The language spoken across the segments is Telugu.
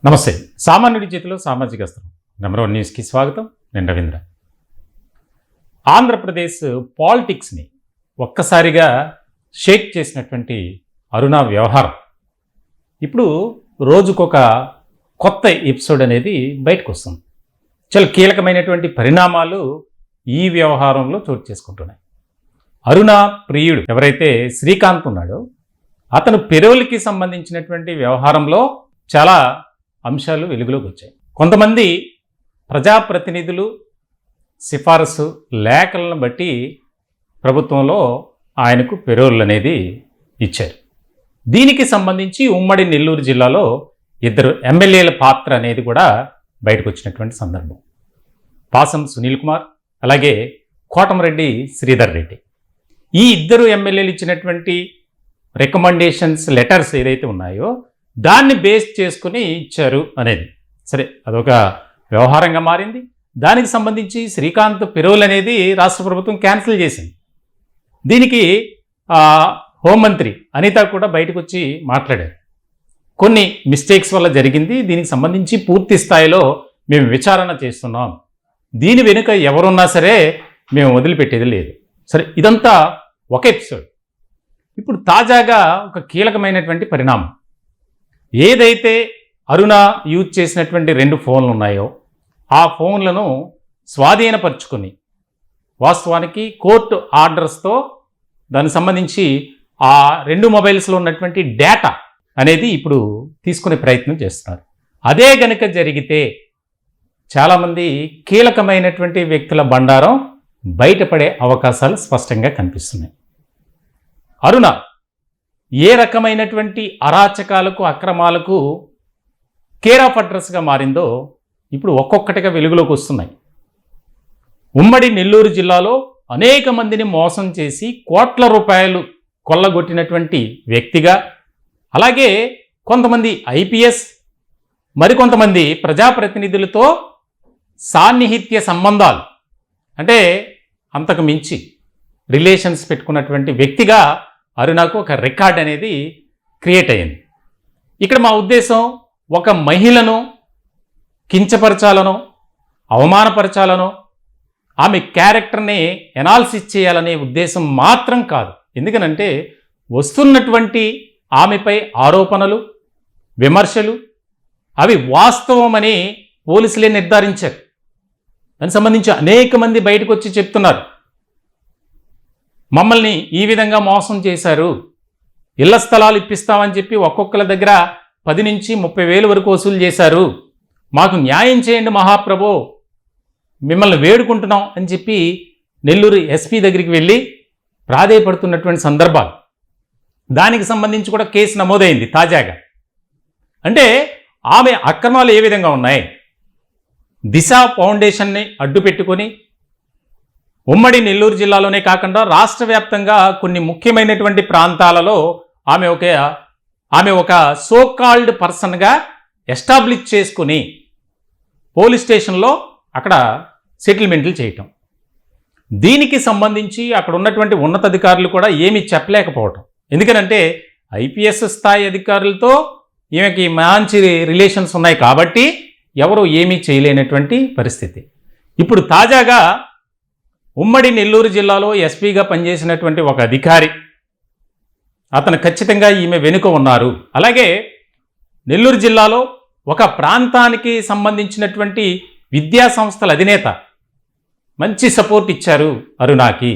నమస్తే. సామాన్యుడి చేతిలో సామాజిక అస్త్రం నెంబర్ 1 న్యూస్కి స్వాగతం. నేను రవీంద్ర. ఆంధ్రప్రదేశ్ పాలిటిక్స్ని ఒక్కసారిగా షేక్ చేసినటువంటి అరుణ వ్యవహారం ఇప్పుడు రోజుకొక కొత్త ఎపిసోడ్ అనేది బయటకు వస్తుంది. చాలా కీలకమైనటువంటి పరిణామాలు ఈ వ్యవహారంలో చోటు చేసుకుంటున్నాయి. అరుణ ప్రియుడు ఎవరైతే శ్రీకాంత్ ఉన్నాడో అతను పెరోల్కి సంబంధించినటువంటి వ్యవహారంలో చాలా అంశాలు వెలుగులోకి వచ్చాయి. కొంతమంది ప్రజాప్రతినిధులు సిఫారసు లేఖలను బట్టి ప్రభుత్వంలో ఆయనకు పెరోల్ అనేది ఇచ్చారు. దీనికి సంబంధించి ఉమ్మడి నెల్లూరు జిల్లాలో 2 ఎమ్మెల్యేల పాత్ర అనేది కూడా బయటకు వచ్చినటువంటి సందర్భం. పాసం సునీల్ కుమార్, అలాగే కోటమిరెడ్డి శ్రీధర్ రెడ్డి, ఈ 2 ఎమ్మెల్యేలు ఇచ్చినటువంటి రికమెండేషన్స్ లెటర్స్ ఏదైతే ఉన్నాయో దాన్ని బేస్ చేసుకుని ఇచ్చారు అనేది సరే అదొక వ్యవహారంగా మారింది. దానికి సంబంధించి శ్రీకాంత్ పెరోల్ అనేది రాష్ట్ర ప్రభుత్వం క్యాన్సిల్ చేసింది. దీనికి హోంమంత్రి అనిత కూడా బయటకు వచ్చి మాట్లాడారు. కొన్ని మిస్టేక్స్ వల్ల జరిగింది, దీనికి సంబంధించి పూర్తి స్థాయిలో మేము విచారణ చేస్తున్నాం, దీని వెనుక ఎవరున్నా సరే మేము వదిలిపెట్టేది లేదు. సరే ఇదంతా ఒక ఎపిసోడ్. ఇప్పుడు తాజాగా ఒక కీలకమైనటువంటి పరిణామం, ఏదైతే అరుణ యూజ్ చేసినటువంటి 2 ఫోన్లు ఉన్నాయో ఆ ఫోన్లను స్వాధీనపరుచుకొని వాస్తవానికి కోర్టు ఆర్డర్స్తో దానికి సంబంధించి ఆ 2 మొబైల్స్లో ఉన్నటువంటి డేటా అనేది ఇప్పుడు తీసుకునే ప్రయత్నం చేస్తున్నారు. అదే గనుక జరిగితే చాలామంది కీలకమైనటువంటి వ్యక్తుల బండారం బయటపడే అవకాశాలు స్పష్టంగా కనిపిస్తున్నాయి. అరుణ ఏ రకమైనటువంటి అరాచకాలకు అక్రమాలకు కేర్ ఆఫ్ అడ్రస్గా మారిందో ఇప్పుడు ఒక్కొక్కటిగా వెలుగులోకి వస్తున్నాయి. ఉమ్మడి నెల్లూరు జిల్లాలో అనేక మందిని మోసం చేసి కోట్ల రూపాయలు కొల్లగొట్టినటువంటి వ్యక్తిగా, అలాగే కొంతమంది ఐపీఎస్ మరికొంతమంది ప్రజాప్రతినిధులతో సాన్నిహిత్య సంబంధాలు అంటే అంతకు మించి రిలేషన్స్ పెట్టుకున్నటువంటి వ్యక్తిగా అరుణకు ఒక రికార్డ్ అనేది క్రియేట్ అయ్యింది. ఇక్కడ మా ఉద్దేశం ఒక మహిళను కించపరచాలనో అవమానపరచాలనో ఆమె క్యారెక్టర్ని ఎనాలిసిస్ చేయాలనే ఉద్దేశం మాత్రం కాదు. ఎందుకనంటే వస్తున్నటువంటి ఆమెపై ఆరోపణలు విమర్శలు అవి వాస్తవమని పోలీసులే నిర్ధారించారు. దానికి సంబంధించి అనేక మంది బయటకు వచ్చి చెప్తున్నారు, మమ్మల్ని ఈ విధంగా మోసం చేశారు, ఇళ్ల స్థలాలు ఇప్పిస్తామని చెప్పి ఒక్కొక్కరి దగ్గర 10 నుంచి 30 వేలు వరకు వసూలు చేశారు, మాకు న్యాయం చేయండి మహాప్రభో, మిమ్మల్ని వేడుకుంటున్నాం అని చెప్పి నెల్లూరు ఎస్పీ దగ్గరికి వెళ్ళి ప్రాధేయపడుతున్నటువంటి సందర్భాలు. దానికి సంబంధించి కూడా కేసు నమోదైంది తాజాగా. అంటే ఆమె అక్రమాలు ఏ విధంగా ఉన్నాయి, దిశ ఫౌండేషన్ని అడ్డు పెట్టుకొని ఉమ్మడి నెల్లూరు జిల్లాలోనే కాకుండా రాష్ట్ర వ్యాప్తంగా కొన్ని ముఖ్యమైనటువంటి ప్రాంతాలలో ఆమె ఒక సో కాల్డ్ పర్సన్గా ఎస్టాబ్లిష్ చేసుకుని పోలీస్ స్టేషన్లో అక్కడ సెటిల్మెంట్లు చేయటం. దీనికి సంబంధించి అక్కడ ఉన్నటువంటి ఉన్నతాధికారులు కూడా ఏమీ చెప్పలేకపోవటం. ఎందుకనంటే ఐపీఎస్ స్థాయి అధికారులతో ఈమెకి మంచి రిలేషన్స్ ఉన్నాయి కాబట్టి ఎవరు ఏమీ చేయలేనటువంటి పరిస్థితి. ఇప్పుడు తాజాగా ఉమ్మడి నెల్లూరు జిల్లాలో ఎస్పీగా పనిచేసినటువంటి ఒక అధికారి, అతను ఖచ్చితంగా ఈమె వెనుక ఉన్నారు. అలాగే నెల్లూరు జిల్లాలో ఒక ప్రాంతానికి సంబంధించినటువంటి విద్యా సంస్థల అధినేత మంచి సపోర్ట్ ఇచ్చారు అరుణాకి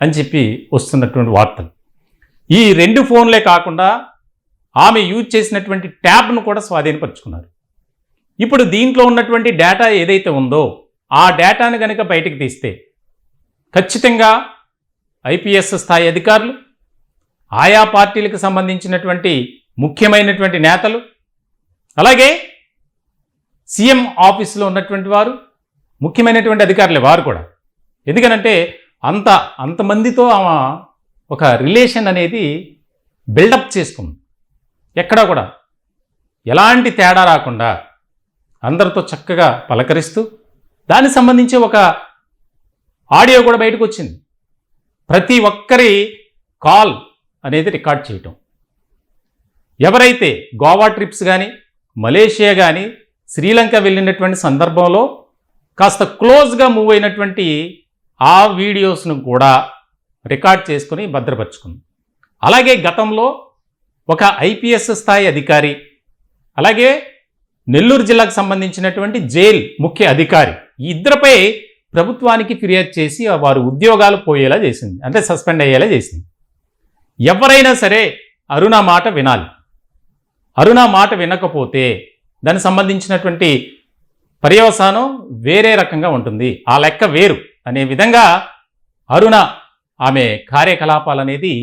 అని చెప్పి వస్తున్నటువంటి వార్తలు. ఈ 2 ఫోన్లే కాకుండా ఆమె యూజ్ చేసినటువంటి ట్యాబ్ను కూడా స్వాధీనపరుచుకున్నారు. ఇప్పుడు దీంట్లో ఉన్నటువంటి డేటా ఏదైతే ఉందో ఆ డేటాను కనుక బయటకు తీస్తే ఖచ్చితంగా ఐపీఎస్ స్థాయి అధికారులు, ఆయా పార్టీలకు సంబంధించినటువంటి ముఖ్యమైనటువంటి నేతలు, అలాగే సీఎం ఆఫీసులో ఉన్నటువంటి వారు ముఖ్యమైనటువంటి అధికారులే వారు కూడా. ఎందుకనంటే అంతమందితో ఆమె ఒక రిలేషన్ అనేది బిల్డప్ చేసుకుంది. ఎక్కడా కూడా ఎలాంటి తేడా రాకుండా అందరితో చక్కగా పలకరిస్తూ దానికి సంబంధించి ఒక ఆడియో కూడా బయటకు వచ్చింది. ప్రతి ఒక్కరి కాల్ అనేది రికార్డ్ చేయటం. ఎవరైతే గోవా ట్రిప్స్ కానీ మలేషియా కానీ శ్రీలంక వెళ్ళినటువంటి సందర్భంలో కాస్త క్లోజ్గా మూవ్ అయినటువంటి ఆ వీడియోస్ను కూడా రికార్డ్ చేసుకుని భద్రపరుచుకుంది. అలాగే గతంలో ఒక ఐపీఎస్ స్థాయి అధికారి, అలాగే నెల్లూరు జిల్లాకు సంబంధించినటువంటి జైల్ ముఖ్య అధికారి, ఈ ఇద్దరిపై ప్రభుత్వానికి ఫిర్యాదు చేసి వారు ఉద్యోగాలు పోయేలా చేసింది, అంటే సస్పెండ్ అయ్యేలా చేసింది. ఎవరైనా సరే అరుణ మాట వినాలి. అరుణ మాట వినకపోతే దానికి సంబంధించినటువంటి పర్యవసానం వేరే రకంగా ఉంటుంది, ఆ లెక్క వేరు అనే విధంగా అరుణ ఆమె కార్యకలాపాలనేది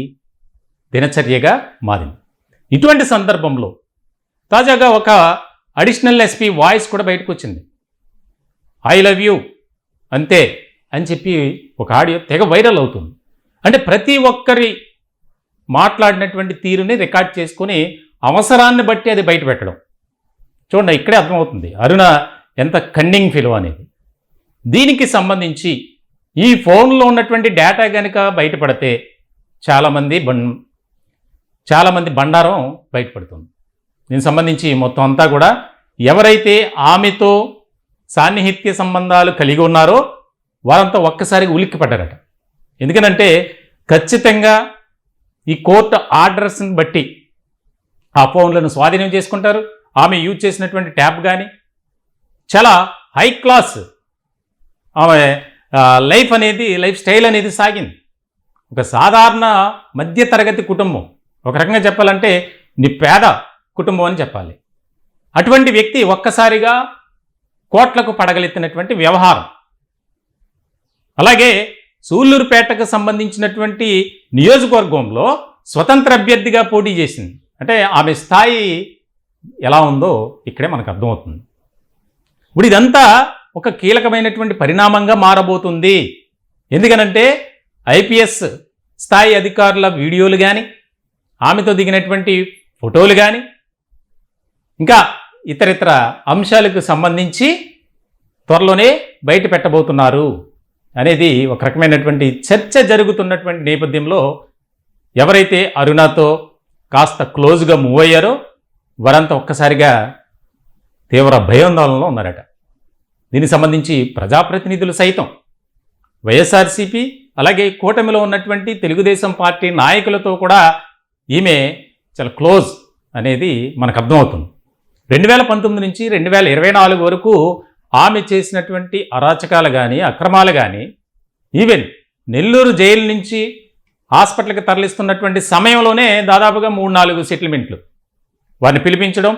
దినచర్యగా మారింది. ఇటువంటి సందర్భంలో తాజాగా ఒక అడిషనల్ ఎస్పీ వాయిస్ కూడా బయటకు వచ్చింది. ఐ లవ్ యూ అంతే అని చెప్పి ఒక ఆడియో తెగ వైరల్ అవుతుంది. అంటే ప్రతి ఒక్కరి మాట్లాడినటువంటి తీరుని రికార్డ్ చేసుకుని అవసరాన్ని బట్టి అది బయట పెట్టడం. చూడండి, ఇక్కడే అర్థమవుతుంది అరుణ ఎంత కన్నింగ్ ఫిలో అనేది. దీనికి సంబంధించి ఈ ఫోన్లో ఉన్నటువంటి డేటా కనుక బయటపడితే చాలామంది బండారం బయటపడుతుంది. దీనికి సంబంధించి మొత్తం అంతా కూడా ఎవరైతే ఆమెతో సాన్నిహిత్య సంబంధాలు కలిగి ఉన్నారో వారంతా ఒక్కసారిగా ఉలిక్కిపడ్డారట. ఎందుకనంటే ఖచ్చితంగా ఈ కోర్టు ఆర్డర్స్ని బట్టి ఆ ఫోన్లను స్వాధీనం చేసుకుంటారు. ఆమె యూజ్ చేసినటువంటి ట్యాబ్ కానీ చాలా హై క్లాస్ ఆమె లైఫ్ స్టైల్ అనేది సాగింది. ఒక సాధారణ మధ్యతరగతి కుటుంబం, ఒక రకంగా చెప్పాలంటే పేద కుటుంబం అని చెప్పాలి. అటువంటి వ్యక్తి ఒక్కసారిగా కోట్లకు పడగలెత్తినటువంటి వ్యవహారం. అలాగే సూళ్లూరుపేటకు సంబంధించినటువంటి నియోజకవర్గంలో స్వతంత్ర అభ్యర్థిగా పోటీ చేసింది. అంటే ఆమె స్థాయి ఎలా ఉందో ఇక్కడే మనకు అర్థమవుతుంది. ఇప్పుడు ఇదంతా ఒక కీలకమైనటువంటి పరిణామంగా మారబోతుంది. ఎందుకనంటే ఐపీఎస్ స్థాయి అధికారుల వీడియోలు కానీ, ఆమెతో దిగినటువంటి ఫోటోలు కానీ, ఇంకా ఇతరితర అంశాలకు సంబంధించి త్వరలోనే బయట పెట్టబోతున్నారు అనేది ఒక రకమైనటువంటి చర్చ జరుగుతున్నటువంటి నేపథ్యంలో ఎవరైతే అరుణతో కాస్త క్లోజ్గా మూవ్ అయ్యారో వారంతా ఒక్కసారిగా తీవ్ర భయాందోళనలో ఉన్నారట. దీనికి సంబంధించి ప్రజాప్రతినిధులు సైతం వైఎస్ఆర్సీపీ అలాగే కూటమిలో ఉన్నటువంటి తెలుగుదేశం పార్టీ నాయకులతో కూడా ఈమె చాలా క్లోజ్ అనేది మనకు అర్థమవుతుంది. 2019 నుంచి 2024 వరకు ఆమె చేసినటువంటి అరాచకాలు కానీ, అక్రమాలు కానీ, ఈవెన్ నెల్లూరు జైలు నుంచి హాస్పిటల్కి తరలిస్తున్నటువంటి సమయంలోనే దాదాపుగా 3-4 సెటిల్మెంట్లు, వారిని పిలిపించడం,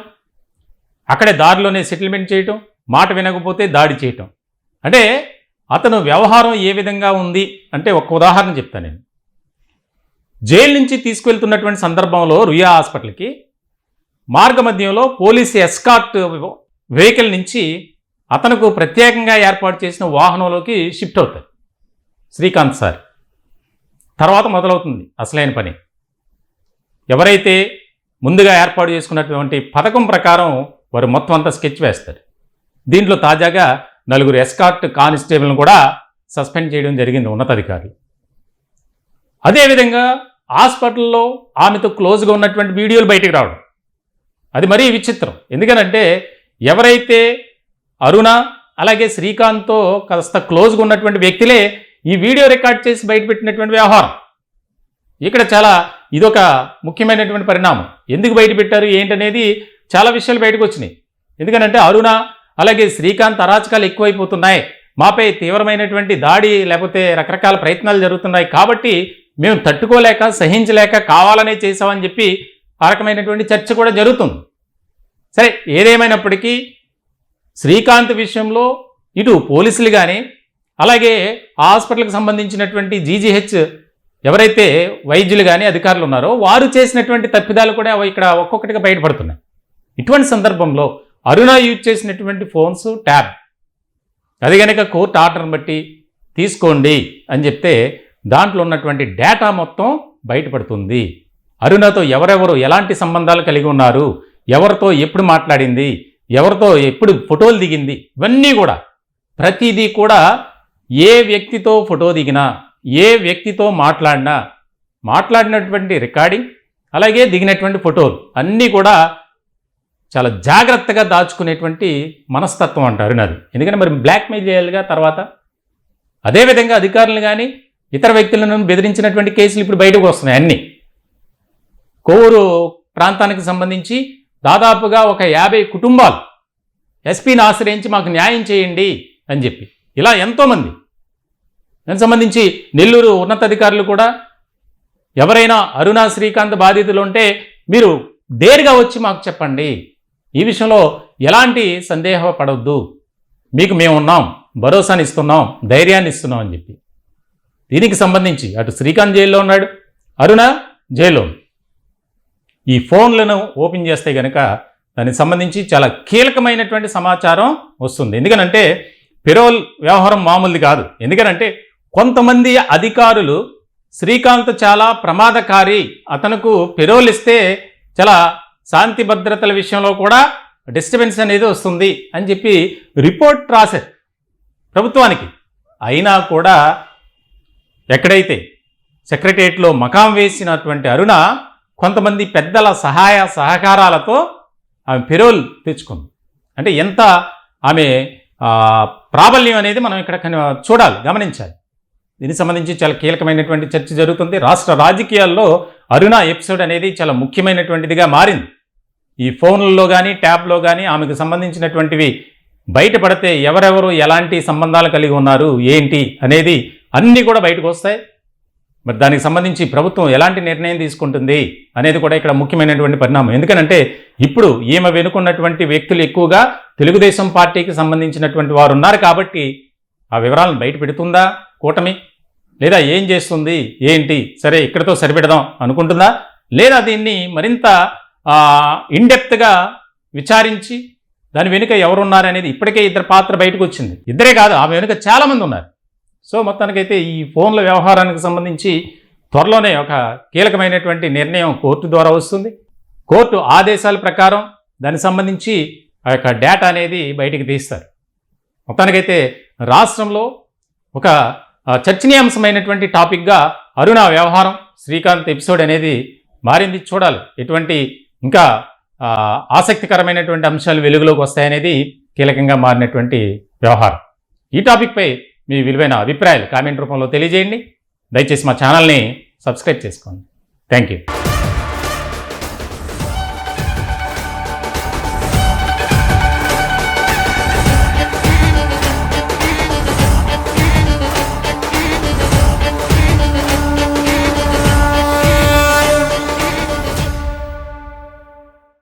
అక్కడే దారిలోనే సెటిల్మెంట్ చేయటం, మాట వినకపోతే దాడి చేయటం. అంటే అతను వ్యవహారం ఏ విధంగా ఉంది అంటే ఒక ఉదాహరణ చెప్తాను నేను. జైలు నుంచి తీసుకువెళ్తున్నటువంటి సందర్భంలో రుయా హాస్పిటల్కి మార్గ మధ్యంలో పోలీసు ఎస్కార్ట్ వెహికల్ నుంచి అతనుకు ప్రత్యేకంగా ఏర్పాటు చేసిన వాహనంలోకి షిఫ్ట్ అవుతారు శ్రీకాంత్ సార్. తర్వాత మొదలవుతుంది అసలైన పని. ఎవరైతే ముందుగా ఏర్పాటు చేసుకున్నటువంటి పథకం ప్రకారం వారు మొత్తం అంతా స్కెచ్ వేస్తారు. దీంట్లో తాజాగా 4 ఎస్కార్ట్ కానిస్టేబుల్ను కూడా సస్పెండ్ చేయడం జరిగింది ఉన్నతాధికారులు. అదేవిధంగా హాస్పిటల్లో ఆమెతో క్లోజ్గా ఉన్నటువంటి వీడియోలు బయటకు రావడం అది మరీ విచిత్రం. ఎందుకనంటే ఎవరైతే అరుణ అలాగే శ్రీకాంత్తో కాస్త క్లోజ్గా ఉన్నటువంటి వ్యక్తులే ఈ వీడియో రికార్డ్ చేసి బయటపెట్టినటువంటి వ్యవహారం. ఇక్కడ ఇదొక ముఖ్యమైనటువంటి పరిణామం. ఎందుకు బయటపెట్టారు ఏంటనేది చాలా విషయాలు బయటకు వచ్చినాయి. ఎందుకనంటే అరుణ అలాగే శ్రీకాంత్ అరాచకాలు ఎక్కువైపోతున్నాయి, మాపై తీవ్రమైనటువంటి దాడి లేకపోతే రకరకాల ప్రయత్నాలు జరుగుతున్నాయి, కాబట్టి మేము తట్టుకోలేక సహించలేక కావాలనే చేసామని చెప్పి ఆ రకమైనటువంటి చర్చ కూడా జరుగుతుంది. సరే, ఏదేమైనప్పటికీ శ్రీకాంత్ విషయంలో ఇటు పోలీసులు కానీ అలాగే హాస్పిటల్కి సంబంధించినటువంటి జీజీహెచ్ ఎవరైతే వైద్యులు కానీ అధికారులు ఉన్నారో వారు చేసినటువంటి తప్పిదాలు కూడా ఇక్కడ ఒక్కొక్కటిగా బయటపడుతున్నాయి. ఇటువంటి సందర్భంలో అరుణ యూజ్ చేసినటువంటి ఫోన్స్, ట్యాబ్ అది కనుక కోర్టు ఆర్డర్ని బట్టి తీసుకోండి అని చెప్తే దాంట్లో ఉన్నటువంటి డేటా మొత్తం బయటపడుతుంది. అరుణతో ఎవరెవరు ఎలాంటి సంబంధాలు కలిగి ఉన్నారు, ఎవరితో ఎప్పుడు మాట్లాడింది, ఎవరితో ఎప్పుడు ఫోటోలు దిగింది, ఇవన్నీ కూడా ప్రతిదీ కూడా ఏ వ్యక్తితో ఫోటో దిగినా, ఏ వ్యక్తితో మాట్లాడినటువంటి రికార్డింగ్ అలాగే దిగినటువంటి ఫోటోలు అన్నీ కూడా చాలా జాగ్రత్తగా దాచుకునేటువంటి మనస్తత్వం అంటారు నాది. ఎందుకంటే మరి బ్లాక్మెయిల్ చేయాలిగా తర్వాత. అదేవిధంగా అధికారులు కానీ ఇతర వ్యక్తులను బెదిరించినటువంటి కేసులు ఇప్పుడు బయటకు వస్తున్నాయి అన్నీ. కోవూరు ప్రాంతానికి సంబంధించి దాదాపుగా ఒక 50 కుటుంబాలు ఎస్పీని ఆశ్రయించి మాకు న్యాయం చేయండి అని చెప్పి ఇలా ఎంతోమంది. దానికి సంబంధించి నెల్లూరు ఉన్నతాధికారులు కూడా ఎవరైనా అరుణ శ్రీకాంత్ బాధితులు ఉంటే మీరు డేర్గా వచ్చి మాకు చెప్పండి, ఈ విషయంలో ఎలాంటి సందేహపడవద్దు, మీకు మేము ఉన్నాం, భరోసాని ఇస్తున్నాం, ధైర్యాన్ని ఇస్తున్నాం అని చెప్పి. దీనికి సంబంధించి అటు శ్రీకాంత్ జైల్లో ఉన్నాడు, అరుణ జైల్లో. ఈ ఫోన్లను ఓపెన్ చేస్తే కనుక దానికి సంబంధించి చాలా కీలకమైనటువంటి సమాచారం వస్తుంది. ఎందుకనంటే పెరోల్ వ్యవహారం మామూలుది కాదు. ఎందుకనంటే కొంతమంది అధికారులు శ్రీకాంత్ చాలా ప్రమాదకారి, అతనుకు పెరోల్ ఇస్తే చాలా శాంతి భద్రతల విషయంలో కూడా డిస్టర్బెన్స్ అనేది వస్తుంది అని చెప్పి రిపోర్ట్ రాశారు ప్రభుత్వానికి. అయినా కూడా ఎక్కడైతే సెక్రటరియట్లో మకాం వేసినటువంటి అరుణ కొంతమంది పెద్దల సహాయ సహకారాలతో ఆమె పెరోల్ తెచ్చుకుంది. అంటే ఎంత ఆమె ప్రాబల్యం అనేది మనం ఇక్కడ చూడాలి, గమనించాలి. దీనికి సంబంధించి చాలా కీలకమైనటువంటి చర్చ జరుగుతుంది. రాష్ట్ర రాజకీయాల్లో అరుణ ఎపిసోడ్ అనేది చాలా ముఖ్యమైనటువంటిదిగా మారింది. ఈ ఫోన్లలో కానీ ట్యాబ్లో కానీ ఆమెకు సంబంధించినటువంటివి బయటపడితే ఎవరెవరు ఎలాంటి సంబంధాలు కలిగి ఉన్నారు ఏంటి అనేది అన్నీ కూడా బయటకు వస్తాయి. మరి దానికి సంబంధించి ప్రభుత్వం ఎలాంటి నిర్ణయం తీసుకుంటుంది అనేది కూడా ఇక్కడ ముఖ్యమైనటువంటి పరిణామం. ఎందుకనంటే ఇప్పుడు ఈమె వెనుకున్నటువంటి వ్యక్తులు ఎక్కువగా తెలుగుదేశం పార్టీకి సంబంధించినటువంటి వారు ఉన్నారు కాబట్టి ఆ వివరాలను బయట పెడుతుందా కూటమి, లేదా ఏం చేస్తుంది ఏంటి, సరే ఇక్కడితో సరిపెడదాం అనుకుంటుందా, లేదా దీన్ని మరింత ఇన్డెప్త్గా విచారించి దాని వెనుక ఎవరున్నారనేది ఇప్పటికే ఇద్దరు పాత్ర బయటకు వచ్చింది. ఇద్దరే కాదు, ఆమె వెనుక చాలామంది ఉన్నారు. సో మొత్తానికైతే ఈ ఫోన్ల వ్యవహారానికి సంబంధించి త్వరలోనే ఒక కీలకమైనటువంటి నిర్ణయం కోర్టు ద్వారా వస్తుంది. కోర్టు ఆదేశాల ప్రకారం దానికి సంబంధించి ఆ యొక్క డేటా అనేది బయటికి తీస్తారు. మొత్తానికైతే రాష్ట్రంలో ఒక చర్చనీయాంశమైనటువంటి టాపిక్గా అరుణ వ్యవహారం, శ్రీకాంత్ ఎపిసోడ్ అనేది మారింది. చూడాలి ఎటువంటి ఇంకా ఆసక్తికరమైనటువంటి అంశాలు వెలుగులోకి వస్తాయనేది కీలకంగా మారినటువంటి వ్యవహారం. ఈ టాపిక్పై మీ విలువైన అభిప్రాయాలు కామెంట్ రూపంలో తెలియజేయండి. దయచేసి మా ఛానల్ని సబ్స్క్రైబ్ చేసుకోండి. Thank you.